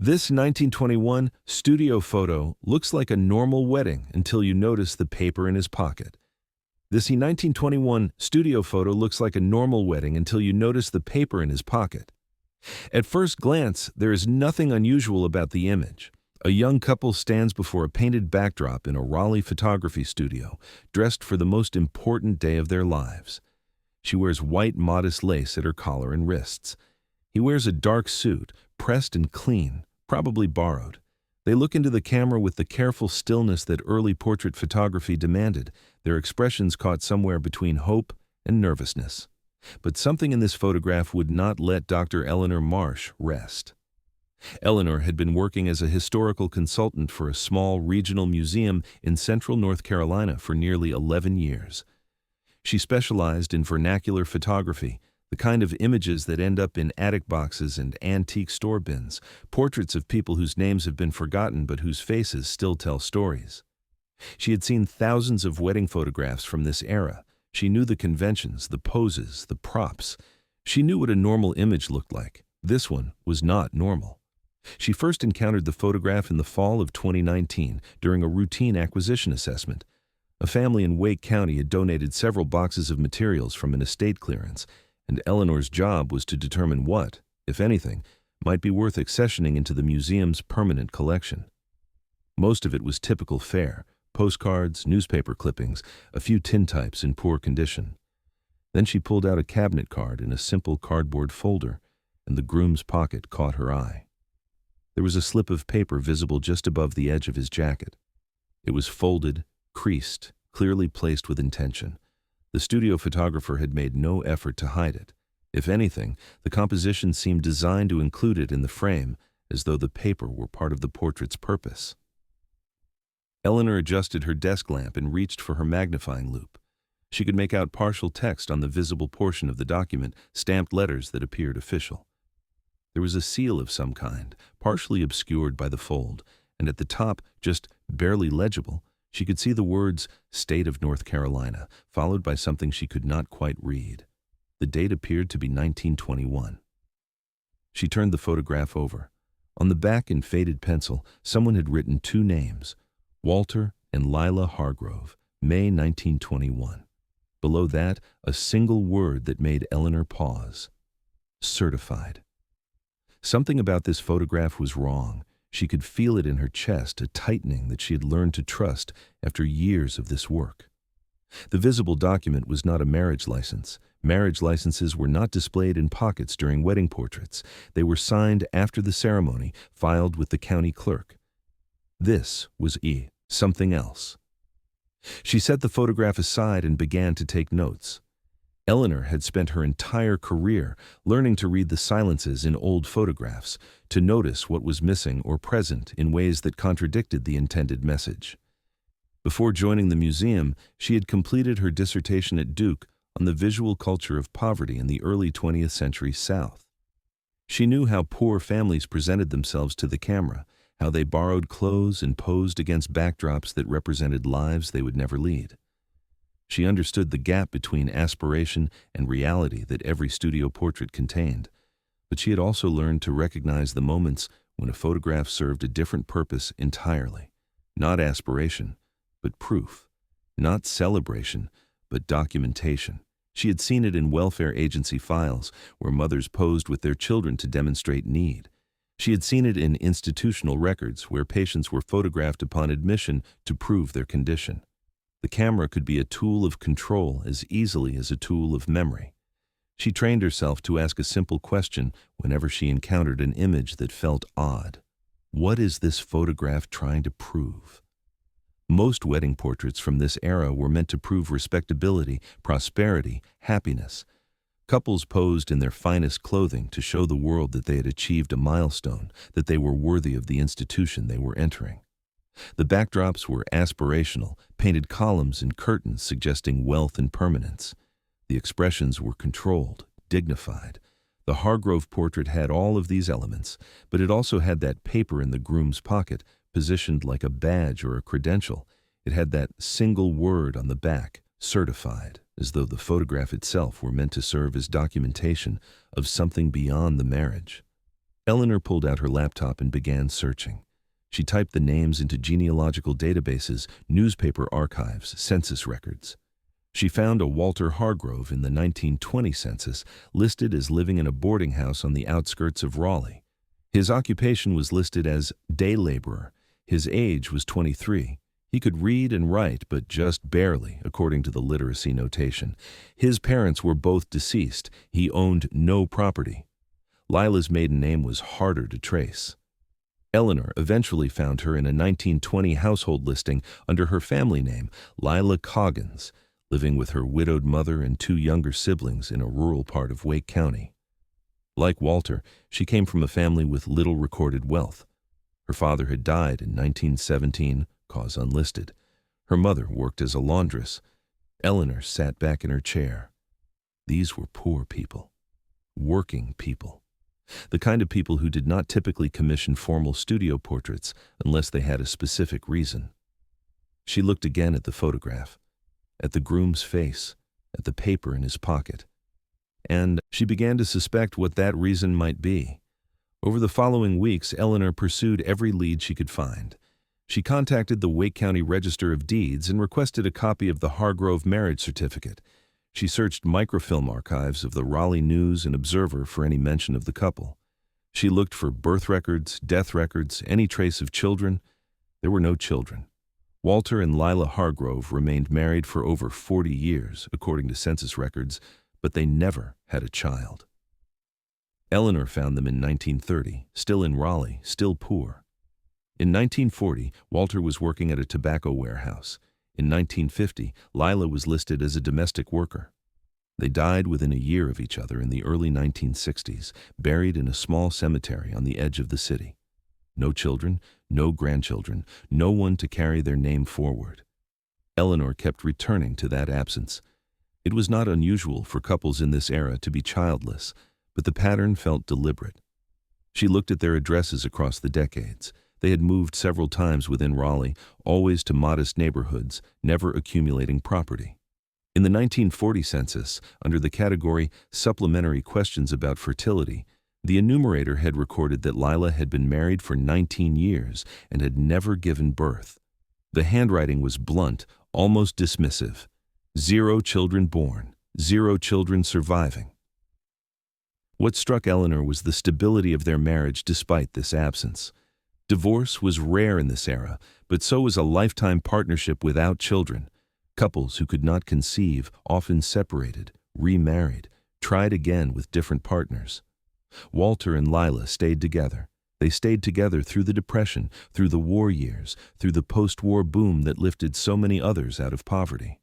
This 1921 studio photo looks like a normal wedding until you notice the paper in his pocket. This 1921 studio photo looks like a normal wedding until you notice the paper in his pocket. At first glance, there is nothing unusual about the image. A young couple stands before a painted backdrop in a Raleigh photography studio, dressed for the most important day of their lives. She wears white modest lace at her collar and wrists. He wears a dark suit, pressed and clean, probably borrowed. They look into the camera with the careful stillness that early portrait photography demanded, their expressions caught somewhere between hope and nervousness. But something in this photograph would not let Dr. Eleanor Marsh rest. Eleanor had been working as a historical consultant for a small regional museum in central North Carolina for nearly 11 years. She specialized in vernacular photography, the kind of images that end up in attic boxes and antique store bins, portraits of people whose names have been forgotten but whose faces still tell stories. She had seen thousands of wedding photographs from this era. She knew the conventions, the poses, the props. She knew what a normal image looked like. This one was not normal. She first encountered the photograph in the fall of 2019 during a routine acquisition assessment. A family in Wake County had donated several boxes of materials from an estate clearance, and Eleanor's job was to determine what, if anything, might be worth accessioning into the museum's permanent collection. Most of it was typical fare: postcards, newspaper clippings, a few tintypes in poor condition. Then she pulled out a cabinet card in a simple cardboard folder, and the groom's pocket caught her eye. There was a slip of paper visible just above the edge of his jacket. It was folded, creased, clearly placed with intention. The studio photographer had made no effort to hide it. If anything, the composition seemed designed to include it in the frame, as though the paper were part of the portrait's purpose. Eleanor adjusted her desk lamp and reached for her magnifying loupe. She could make out partial text on the visible portion of the document, stamped letters that appeared official. There was a seal of some kind, partially obscured by the fold, and at the top, just barely legible, she could see the words "State of North Carolina," followed by something she could not quite read. The date appeared to be 1921. She turned the photograph over. On the back in faded pencil, someone had written two names: Walter and Lila Hargrove, May 1921. Below that, a single word that made Eleanor pause: certified. Something about this photograph was wrong. She could feel it in her chest, a tightening that she had learned to trust after years of this work. The visible document was not a marriage license. Marriage licenses were not displayed in pockets during wedding portraits. They were signed after the ceremony, filed with the county clerk. This was something else. She set the photograph aside and began to take notes. Eleanor had spent her entire career learning to read the silences in old photographs, to notice what was missing or present in ways that contradicted the intended message. Before joining the museum, she had completed her dissertation at Duke on the visual culture of poverty in the early 20th century South. She knew how poor families presented themselves to the camera, how they borrowed clothes and posed against backdrops that represented lives they would never lead. She understood the gap between aspiration and reality that every studio portrait contained, but she had also learned to recognize the moments when a photograph served a different purpose entirely. Not aspiration, but proof. Not celebration, but documentation. She had seen it in welfare agency files, where mothers posed with their children to demonstrate need. She had seen it in institutional records, where patients were photographed upon admission to prove their condition. The camera could be a tool of control as easily as a tool of memory. She trained herself to ask a simple question whenever she encountered an image that felt odd. What is this photograph trying to prove? Most wedding portraits from this era were meant to prove respectability, prosperity, happiness. Couples posed in their finest clothing to show the world that they had achieved a milestone, that they were worthy of the institution they were entering. The backdrops were aspirational, painted columns and curtains suggesting wealth and permanence. The expressions were controlled, dignified. The Hargrove portrait had all of these elements, but it also had that paper in the groom's pocket, positioned like a badge or a credential. It had that single word on the back, certified, as though the photograph itself were meant to serve as documentation of something beyond the marriage. Eleanor pulled out her laptop and began searching. She typed the names into genealogical databases, newspaper archives, census records. She found a Walter Hargrove in the 1920 census, listed as living in a boarding house on the outskirts of Raleigh. His occupation was listed as day laborer. His age was 23. He could read and write, but just barely, according to the literacy notation. His parents were both deceased. He owned no property. Lila's maiden name was harder to trace. Eleanor eventually found her in a 1920 household listing under her family name, Lila Coggins, living with her widowed mother and two younger siblings in a rural part of Wake County. Like Walter, she came from a family with little recorded wealth. Her father had died in 1917, cause unlisted. Her mother worked as a laundress. Eleanor sat back in her chair. These were poor people, working people, the kind of people who did not typically commission formal studio portraits unless they had a specific reason. She looked again at the photograph, at the groom's face, at the paper in his pocket, and she began to suspect what that reason might be. Over the following weeks, Eleanor pursued every lead she could find. She contacted the Wake County Register of Deeds and requested a copy of the Hargrove marriage certificate. She searched microfilm archives of the Raleigh News and Observer for any mention of the couple. She looked for birth records, death records, any trace of children. There were no children. Walter and Lila Hargrove remained married for over 40 years, according to census records, but they never had a child. Eleanor found them in 1930, still in Raleigh, still poor. In 1940, Walter was working at a tobacco warehouse. In 1950, Lila was listed as a domestic worker. They died within a year of each other in the early 1960s, buried in a small cemetery on the edge of the city. No children, no grandchildren, no one to carry their name forward. Eleanor kept returning to that absence. It was not unusual for couples in this era to be childless, but the pattern felt deliberate. She looked at their addresses across the decades. They had moved several times within Raleigh, always to modest neighborhoods, never accumulating property. In the 1940 census, under the category Supplementary Questions about Fertility, the enumerator had recorded that Lila had been married for 19 years and had never given birth. The handwriting was blunt, almost dismissive. 0 children born, 0 children surviving. What struck Eleanor was the stability of their marriage despite this absence. Divorce was rare in this era, but so was a lifetime partnership without children. Couples who could not conceive often separated, remarried, tried again with different partners. Walter and Lila stayed together. They stayed together through the Depression, through the war years, through the post-war boom that lifted so many others out of poverty.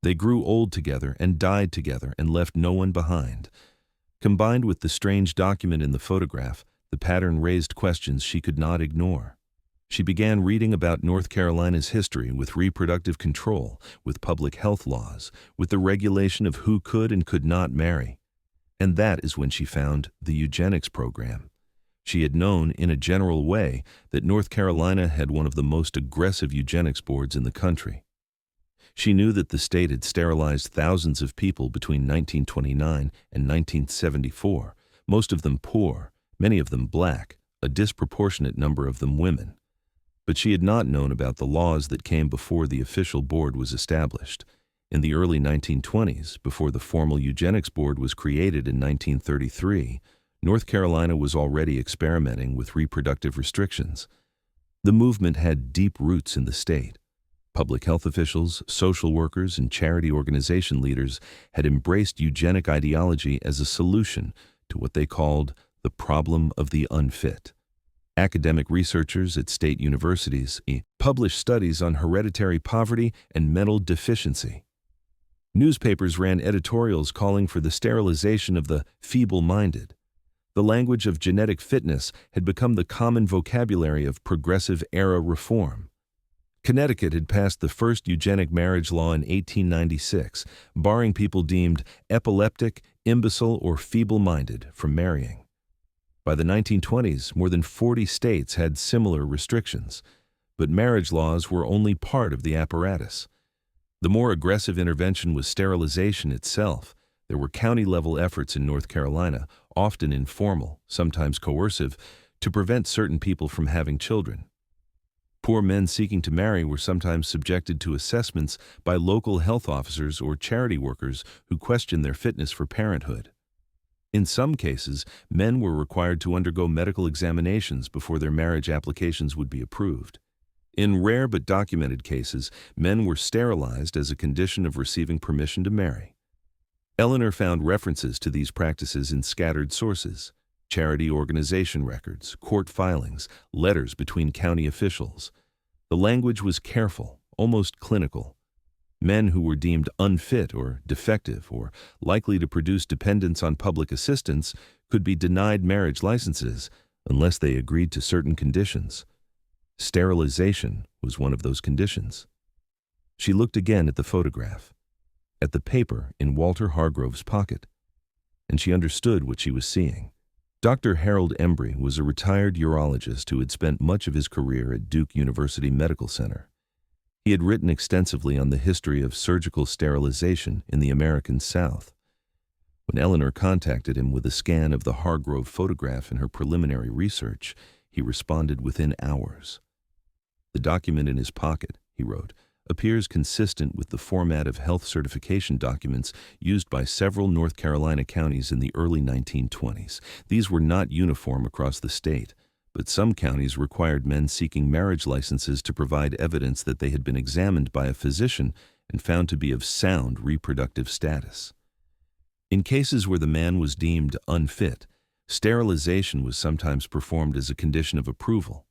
They grew old together and died together and left no one behind. Combined with the strange document in the photograph, the pattern raised questions she could not ignore. She began reading about North Carolina's history with reproductive control, with public health laws, with the regulation of who could and could not marry. And that is when she found the eugenics program. She had known, in a general way, that North Carolina had one of the most aggressive eugenics boards in the country. She knew that the state had sterilized thousands of people between 1929 and 1974, most of them poor, many of them black, a disproportionate number of them women. But she had not known about the laws that came before the official board was established. In the early 1920s, before the formal eugenics board was created in 1933, North Carolina was already experimenting with reproductive restrictions. The movement had deep roots in the state. Public health officials, social workers, and charity organization leaders had embraced eugenic ideology as a solution to what they called the problem of the unfit. Academic researchers at state universities published studies on hereditary poverty and mental deficiency. Newspapers ran editorials calling for the sterilization of the feeble-minded. The language of genetic fitness had become the common vocabulary of progressive-era reform. Connecticut had passed the first eugenic marriage law in 1896, barring people deemed epileptic, imbecile, or feeble-minded from marrying. By the 1920s, more than 40 states had similar restrictions, but marriage laws were only part of the apparatus. The more aggressive intervention was sterilization itself. There were county-level efforts in North Carolina, often informal, sometimes coercive, to prevent certain people from having children. Poor men seeking to marry were sometimes subjected to assessments by local health officers or charity workers who questioned their fitness for parenthood. In some cases, men were required to undergo medical examinations before their marriage applications would be approved. In rare but documented cases, men were sterilized as a condition of receiving permission to marry. Eleanor found references to these practices in scattered sources: charity organization records, court filings, letters between county officials. The language was careful, almost clinical. Men who were deemed unfit or defective or likely to produce dependence on public assistance could be denied marriage licenses unless they agreed to certain conditions. Sterilization was one of those conditions. She looked again at the photograph, at the paper in Walter Hargrove's pocket, and she understood what she was seeing. Dr. Harold Embry was a retired urologist who had spent much of his career at Duke University Medical Center. He had written extensively on the history of surgical sterilization in the American South. When Eleanor contacted him with a scan of the Hargrove photograph in her preliminary research, he responded within hours. "The document in his pocket," he wrote, "appears consistent with the format of health certification documents used by several North Carolina counties in the early 1920s. These were not uniform across the state, but some counties required men seeking marriage licenses to provide evidence that they had been examined by a physician and found to be of sound reproductive status. In cases where the man was deemed unfit, sterilization was sometimes performed as a condition of approval."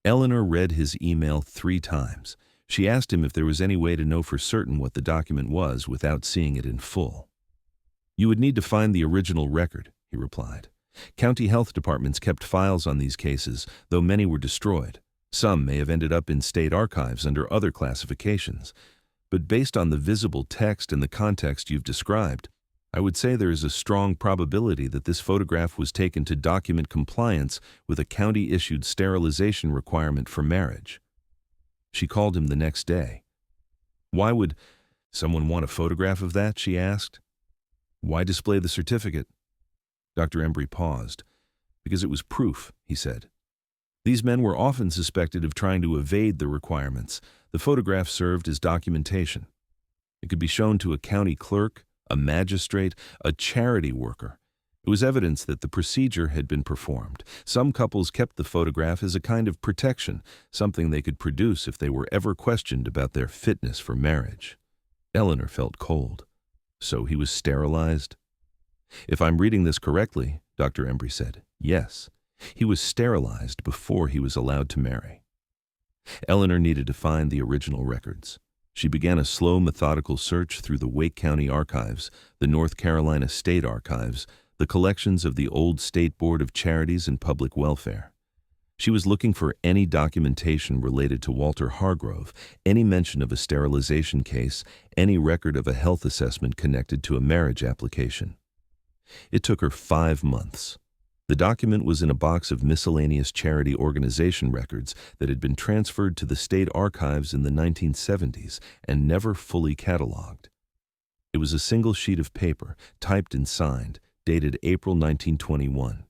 Eleanor read his email 3 times. She asked him if there was any way to know for certain what the document was without seeing it in full. "You would need to find the original record," he replied. "County health departments kept files on these cases, though many were destroyed. Some may have ended up in state archives under other classifications. But based on the visible text and the context you've described, I would say there is a strong probability that this photograph was taken to document compliance with a county-issued sterilization requirement for marriage." She called him the next day. "Why would someone want a photograph of that?" she asked. "Why display the certificate?" Dr. Embry paused. "Because it was proof," he said. "These men were often suspected of trying to evade the requirements. The photograph served as documentation. It could be shown to a county clerk, a magistrate, a charity worker. It was evidence that the procedure had been performed. Some couples kept the photograph as a kind of protection, something they could produce if they were ever questioned about their fitness for marriage." Eleanor felt cold. "So he was sterilized?" "If I'm reading this correctly," Dr. Embry said, "yes. He was sterilized before he was allowed to marry." Eleanor needed to find the original records. She began a slow, methodical search through the Wake County Archives, the North Carolina State Archives, the collections of the old State Board of Charities and Public Welfare. She was looking for any documentation related to Walter Hargrove, any mention of a sterilization case, any record of a health assessment connected to a marriage application. It took her 5 months. The document was in a box of miscellaneous charity organization records that had been transferred to the state archives in the 1970s and never fully cataloged. It was a single sheet of paper, typed and signed, dated April 1921.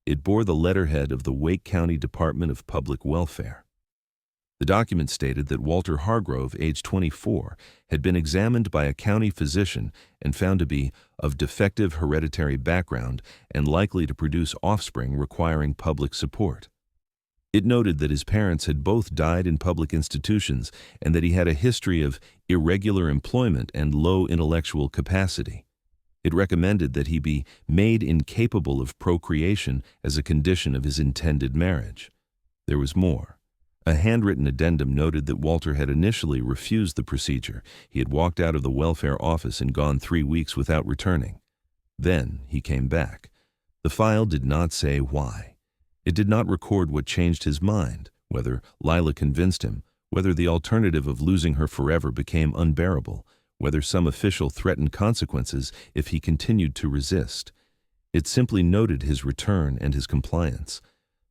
It bore the letterhead of the Wake County Department of Public Welfare. The document stated that Walter Hargrove, age 24, had been examined by a county physician and found to be of defective hereditary background and likely to produce offspring requiring public support. It noted that his parents had both died in public institutions and that he had a history of irregular employment and low intellectual capacity. It recommended that he be made incapable of procreation as a condition of his intended marriage. There was more. A handwritten addendum noted that Walter had initially refused the procedure. He had walked out of the welfare office and gone 3 weeks without returning. Then he came back. The file did not say why. It did not record what changed his mind, whether Lila convinced him, whether the alternative of losing her forever became unbearable, whether some official threatened consequences if he continued to resist. It simply noted his return and his compliance.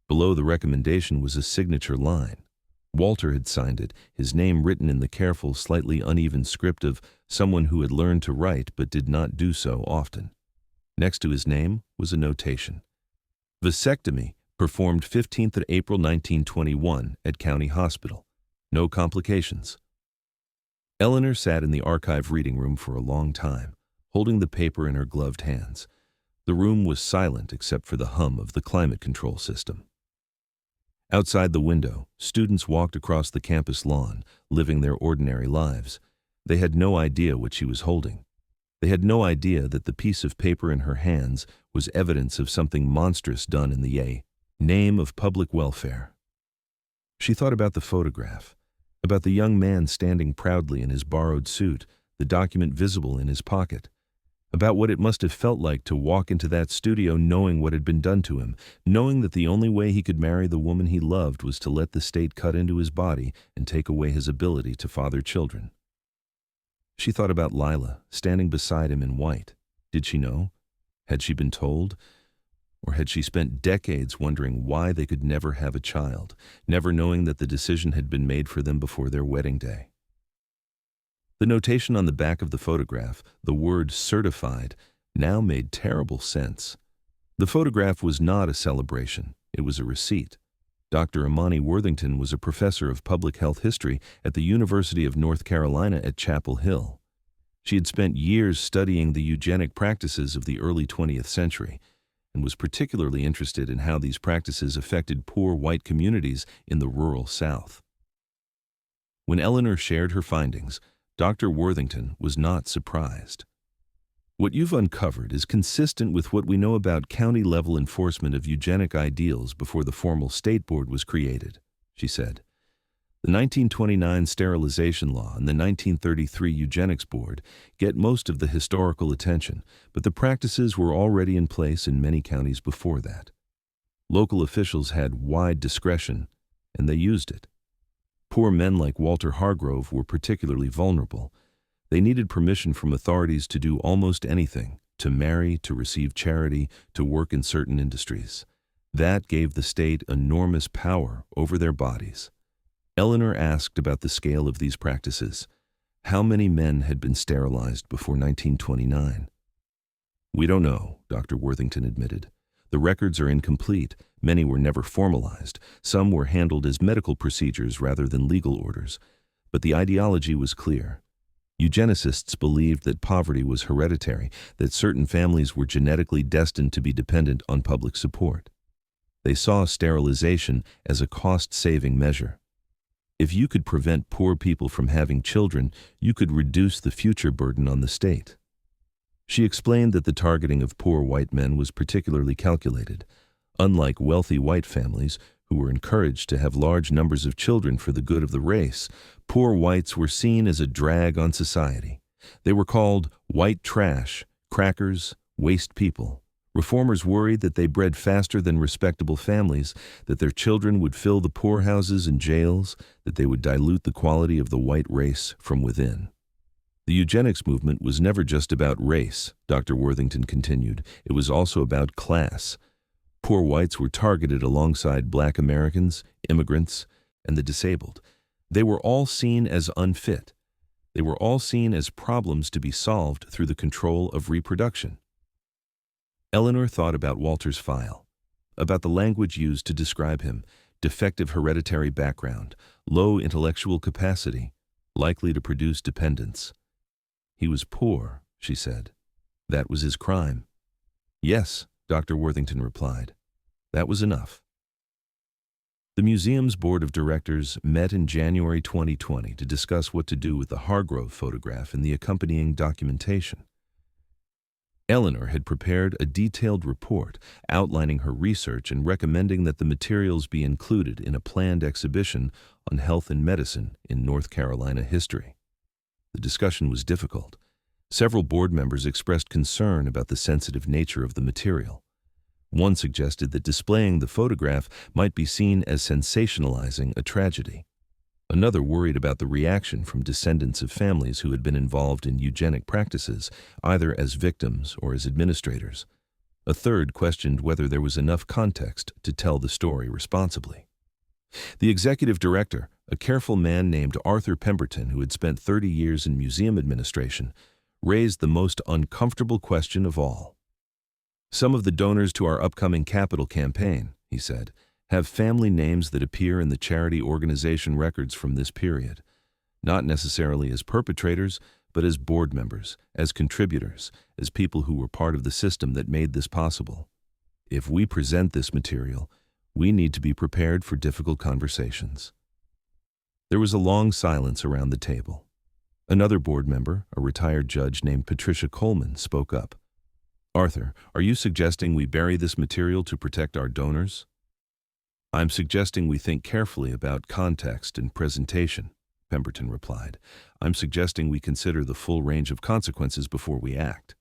Below the recommendation was a signature line: Walter had signed it, his name written in the careful, slightly uneven script of someone who had learned to write but did not do so often. Next to his name was a notation. Vasectomy, performed 15th of April 1921 at County Hospital. No complications. Eleanor sat in the archive reading room for a long time, holding the paper in her gloved hands. The room was silent except for the hum of the climate control system. Outside the window, students walked across the campus lawn, living their ordinary lives. They had no idea what she was holding. They had no idea that the piece of paper in her hands was evidence of something monstrous done in the name of public welfare. She thought about the photograph, about the young man standing proudly in his borrowed suit, the document visible in his pocket, about what it must have felt like to walk into that studio knowing what had been done to him, knowing that the only way he could marry the woman he loved was to let the state cut into his body and take away his ability to father children. She thought about Lila, standing beside him in white. Did she know? Had she been told? Or had she spent decades wondering why they could never have a child, never knowing that the decision had been made for them before their wedding day? The notation on the back of the photograph, the word certified, now made terrible sense. The photograph was not a celebration, it was a receipt. Dr. Imani Worthington was a professor of public health history at the University of North Carolina at Chapel Hill. She had spent years studying the eugenic practices of the early 20th century and was particularly interested in how these practices affected poor white communities in the rural South. When Eleanor shared her findings, Dr. Worthington was not surprised. What you've uncovered is consistent with what we know about county-level enforcement of eugenic ideals before the formal state board was created, she said. The 1929 sterilization law and the 1933 eugenics board get most of the historical attention, but the practices were already in place in many counties before that. Local officials had wide discretion, and they used it. Poor men like Walter Hargrove were particularly vulnerable. They needed permission from authorities to do almost anything, to marry, to receive charity, to work in certain industries. That gave the state enormous power over their bodies. Eleanor asked about the scale of these practices. How many men had been sterilized before 1929? We don't know, Dr. Worthington admitted. The records are incomplete. Many were never formalized. Some were handled as medical procedures rather than legal orders. But the ideology was clear. Eugenicists believed that poverty was hereditary, that certain families were genetically destined to be dependent on public support. They saw sterilization as a cost-saving measure. If you could prevent poor people from having children, you could reduce the future burden on the state. She explained that the targeting of poor white men was particularly calculated. Unlike wealthy white families, who were encouraged to have large numbers of children for the good of the race, poor whites were seen as a drag on society. They were called white trash, crackers, waste people. Reformers worried that they bred faster than respectable families, that their children would fill the poorhouses and jails, that they would dilute the quality of the white race from within. The eugenics movement was never just about race, Dr. Worthington continued. It was also about class. Poor whites were targeted alongside Black Americans, immigrants, and the disabled. They were all seen as unfit. They were all seen as problems to be solved through the control of reproduction. Eleanor thought about Walter's file, about the language used to describe him: defective hereditary background, low intellectual capacity, likely to produce dependence. He was poor, she said. That was his crime. Yes, Dr. Worthington replied. That was enough. The museum's board of directors met in January 2020 to discuss what to do with the Hargrove photograph and the accompanying documentation. Eleanor had prepared a detailed report outlining her research and recommending that the materials be included in a planned exhibition on health and medicine in North Carolina history. The discussion was difficult. Several board members expressed concern about the sensitive nature of the material. One suggested that displaying the photograph might be seen as sensationalizing a tragedy. Another worried about the reaction from descendants of families who had been involved in eugenic practices, either as victims or as administrators. A third questioned whether there was enough context to tell the story responsibly. The executive director, A careful man named Arthur Pemberton, who had spent 30 years in museum administration, raised the most uncomfortable question of all. "Some of the donors to our upcoming capital campaign," he said, "have family names that appear in the charity organization records from this period, not necessarily as perpetrators, but as board members, as contributors, as people who were part of the system that made this possible. If we present this material, we need to be prepared for difficult conversations." There was a long silence around the table. Another board member, a retired judge named Patricia Coleman, spoke up. "Arthur, are you suggesting we bury this material to protect our donors?" "I'm suggesting we think carefully about context and presentation," Pemberton replied. "I'm suggesting we consider the full range of consequences before we act."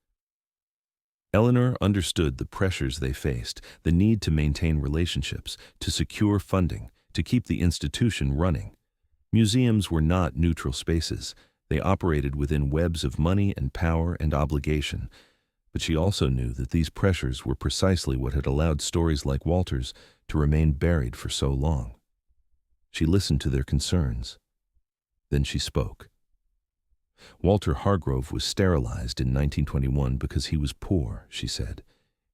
Eleanor understood the pressures they faced, the need to maintain relationships, to secure funding, to keep the institution running. Museums were not neutral spaces. They operated within webs of money and power and obligation. But she also knew that these pressures were precisely what had allowed stories like Walter's to remain buried for so long. She listened to their concerns. Then she spoke. "Walter Hargrove was sterilized in 1921 because he was poor," she said.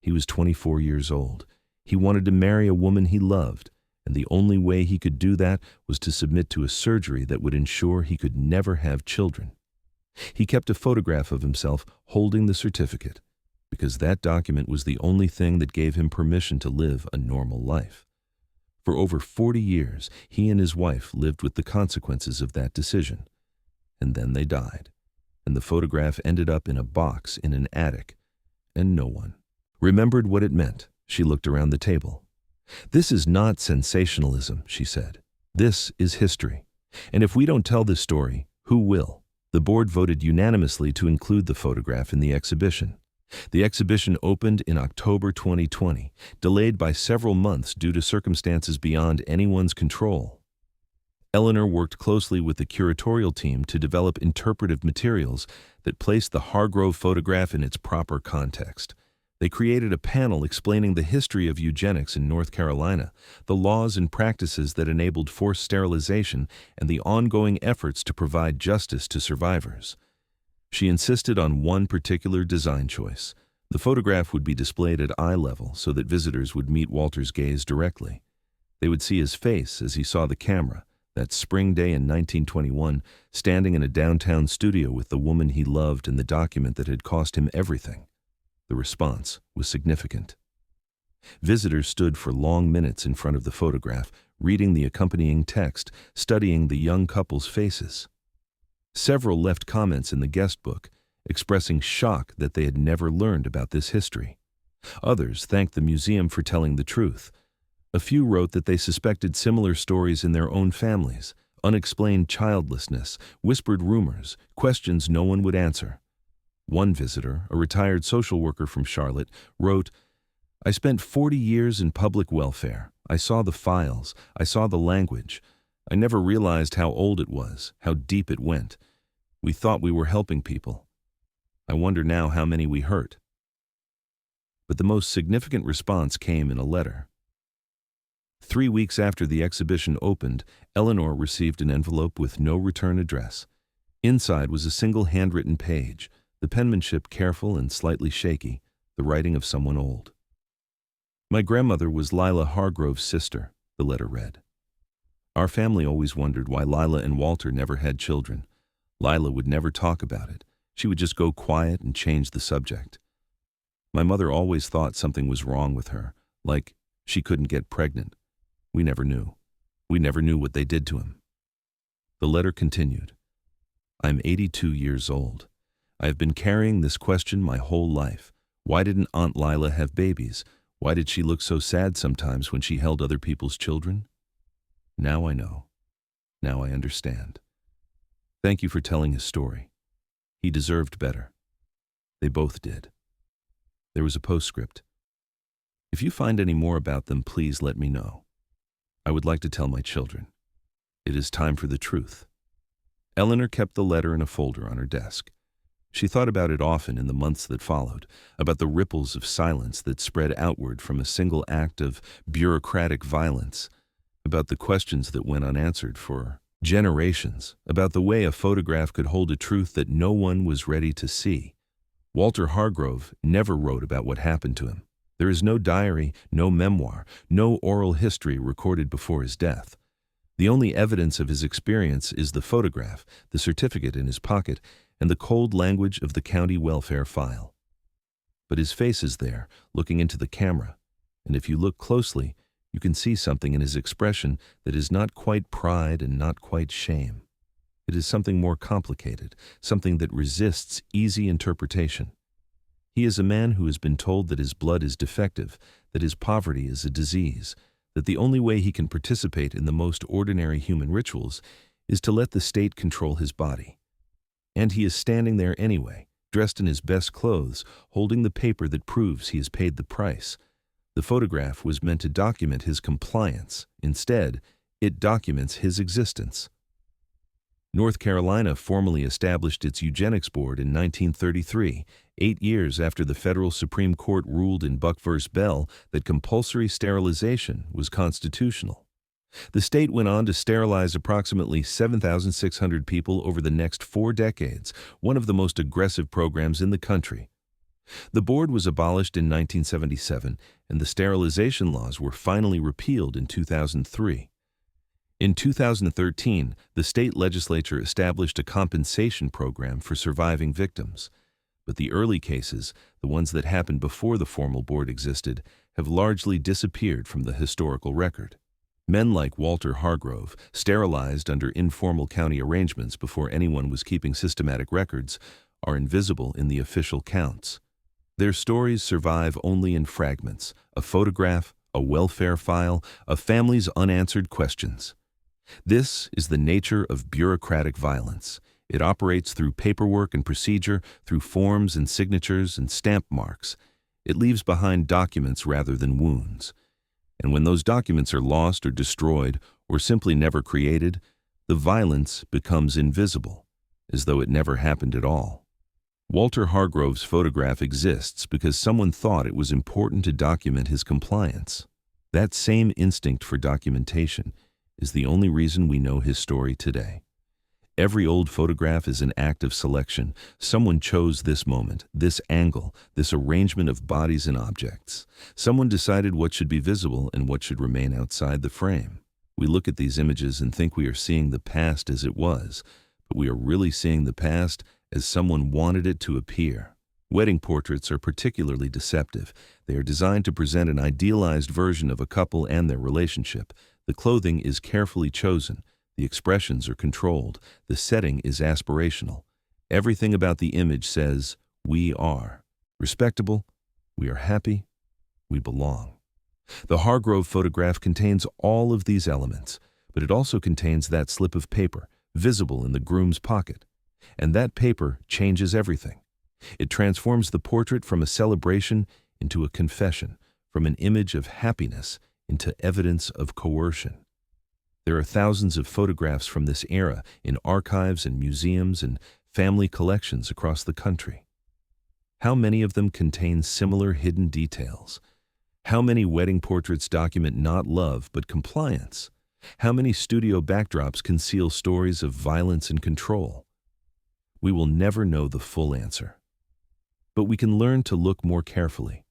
"He was 24 years old. He wanted to marry a woman he loved, and the only way he could do that was to submit to a surgery that would ensure he could never have children. He kept a photograph of himself holding the certificate, because that document was the only thing that gave him permission to live a normal life. For over 40 years, he and his wife lived with the consequences of that decision. And then they died, and the photograph ended up in a box in an attic, and no one remembered what it meant." She looked around the table. "This is not sensationalism," she said. "This is history. And if we don't tell this story, who will?" The board voted unanimously to include the photograph in the exhibition. The exhibition opened in October 2020, delayed by several months due to circumstances beyond anyone's control. Eleanor worked closely with the curatorial team to develop interpretive materials that placed the Hargrove photograph in its proper context. They created a panel explaining the history of eugenics in North Carolina, the laws and practices that enabled forced sterilization, and the ongoing efforts to provide justice to survivors. She insisted on one particular design choice. The photograph would be displayed at eye level so that visitors would meet Walter's gaze directly. They would see his face as he saw the camera, that spring day in 1921, standing in a downtown studio with the woman he loved and the document that had cost him everything. The response was significant. Visitors stood for long minutes in front of the photograph, reading the accompanying text, studying the young couple's faces. Several left comments in the guest book, expressing shock that they had never learned about this history. Others thanked the museum for telling the truth. A few wrote that they suspected similar stories in their own families, unexplained childlessness, whispered rumors, questions no one would answer. One visitor, a retired social worker from Charlotte, wrote, "I spent 40 years in public welfare. I saw the files. I saw the language. I never realized how old it was, how deep it went. We thought we were helping people. I wonder now how many we hurt." But the most significant response came in a letter. 3 weeks after the exhibition opened, Eleanor received an envelope with no return address. Inside was a single handwritten page, the penmanship careful and slightly shaky, the writing of someone old. "My grandmother was Lila Hargrove's sister," the letter read. "Our family always wondered why Lila and Walter never had children. Lila would never talk about it. She would just go quiet and change the subject. My mother always thought something was wrong with her, like she couldn't get pregnant. We never knew. We never knew what they did to him." The letter continued. "I'm 82 years old. I have been carrying this question my whole life. Why didn't Aunt Lila have babies? Why did she look so sad sometimes when she held other people's children? Now I know. Now I understand. Thank you for telling his story. He deserved better. They both did." There was a postscript. "If you find any more about them, please let me know. I would like to tell my children. It is time for the truth." Eleanor kept the letter in a folder on her desk. She thought about it often in the months that followed, about the ripples of silence that spread outward from a single act of bureaucratic violence. about the questions that went unanswered for generations, about the way a photograph could hold a truth that no one was ready to see. Walter Hargrove never wrote about what happened to him. There is no diary, no memoir, no oral history recorded before his death. The only evidence of his experience is the photograph, the certificate in his pocket, and the cold language of the county welfare file. But his face is there, looking into the camera, and if you look closely, you can see something in his expression that is not quite pride and not quite shame. It is something more complicated, something that resists easy interpretation. He is a man who has been told that his blood is defective, that his poverty is a disease, that the only way he can participate in the most ordinary human rituals is to let the state control his body. And he is standing there anyway, dressed in his best clothes, holding the paper that proves he has paid the price. The photograph was meant to document his compliance. Instead, it documents his existence. North Carolina formally established its eugenics board in 1933, 8 years after the federal Supreme Court ruled in Buck v. Bell that compulsory sterilization was constitutional. The state went on to sterilize approximately 7,600 people over the next 4 decades, one of the most aggressive programs in the country. The board was abolished in 1977, and the sterilization laws were finally repealed in 2003. In 2013, the state legislature established a compensation program for surviving victims. But the early cases, the ones that happened before the formal board existed, have largely disappeared from the historical record. Men like Walter Hargrove, sterilized under informal county arrangements before anyone was keeping systematic records, are invisible in the official counts. Their stories survive only in fragments: a photograph, a welfare file, a family's unanswered questions. This is the nature of bureaucratic violence. It operates through paperwork and procedure, through forms and signatures and stamp marks. It leaves behind documents rather than wounds. And when those documents are lost or destroyed or simply never created, the violence becomes invisible, as though it never happened at all. Walter Hargrove's photograph exists because someone thought it was important to document his compliance. That same instinct for documentation is the only reason we know his story today. Every old photograph is an act of selection. Someone chose this moment, this angle, this arrangement of bodies and objects. Someone decided what should be visible and what should remain outside the frame. We look at these images and think we are seeing the past as it was, but we are really seeing the past as someone wanted it to appear. Wedding portraits are particularly deceptive. They are designed to present an idealized version of a couple and their relationship. The clothing is carefully chosen. The expressions are controlled. The setting is aspirational. Everything about the image says, we are respectable, we are happy, we belong. The Hargrove photograph contains all of these elements, but it also contains that slip of paper, visible in the groom's pocket. And that paper changes everything. It transforms the portrait from a celebration into a confession, from an image of happiness into evidence of coercion. There are thousands of photographs from this era in archives and museums and family collections across the country. How many of them contain similar hidden details? How many wedding portraits document not love but compliance? How many studio backdrops conceal stories of violence and control? We will never know the full answer. But we can learn to look more carefully.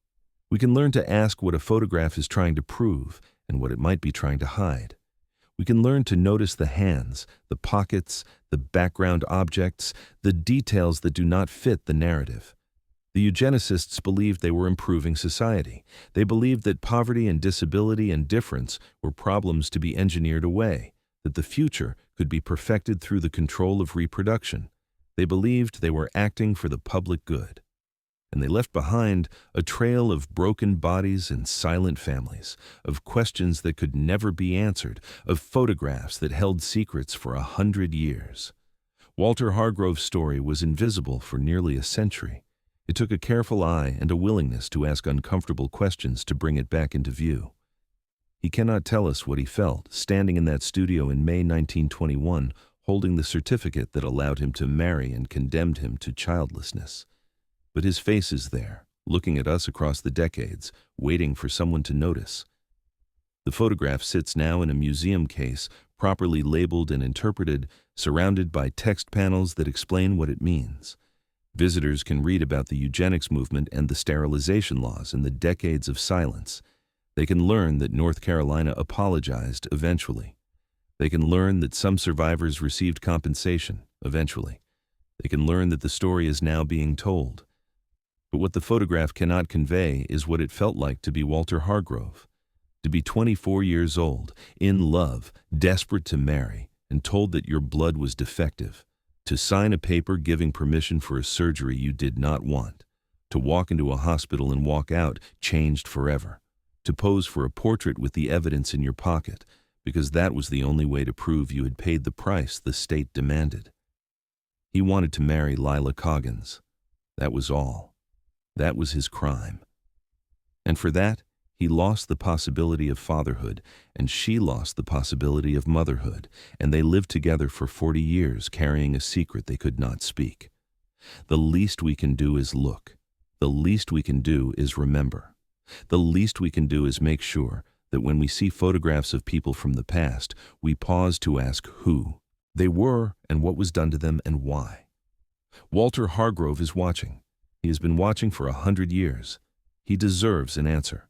We can learn to ask what a photograph is trying to prove and what it might be trying to hide. We can learn to notice the hands, the pockets, the background objects, the details that do not fit the narrative. The eugenicists believed they were improving society. They believed that poverty and disability and difference were problems to be engineered away, that the future could be perfected through the control of reproduction. They believed they were acting for the public good. And they left behind a trail of broken bodies and silent families, of questions that could never be answered, of photographs that held secrets for 100 years. Walter Hargrove's story was invisible for nearly a century. It took a careful eye and a willingness to ask uncomfortable questions to bring it back into view. He cannot tell us what he felt, standing in that studio in May 1921, holding the certificate that allowed him to marry and condemned him to childlessness. But his face is there, looking at us across the decades, waiting for someone to notice. The photograph sits now in a museum case, properly labeled and interpreted, surrounded by text panels that explain what it means. Visitors can read about the eugenics movement and the sterilization laws and the decades of silence. They can learn that North Carolina apologized eventually. They can learn that some survivors received compensation eventually. They can learn that the story is now being told. But what the photograph cannot convey is what it felt like to be Walter Hargrove. To be 24 years old, in love, desperate to marry, and told that your blood was defective. To sign a paper giving permission for a surgery you did not want. To walk into a hospital and walk out, changed forever. To pose for a portrait with the evidence in your pocket, because that was the only way to prove you had paid the price the state demanded. He wanted to marry Lila Coggins. That was all. That was his crime. And for that, he lost the possibility of fatherhood, and she lost the possibility of motherhood, and they lived together for 40 years, carrying a secret they could not speak. The least we can do is look. The least we can do is remember. The least we can do is make sure that when we see photographs of people from the past, we pause to ask who they were and what was done to them and why. Walter Hargrove is watching. He has been watching for 100 years. He deserves an answer.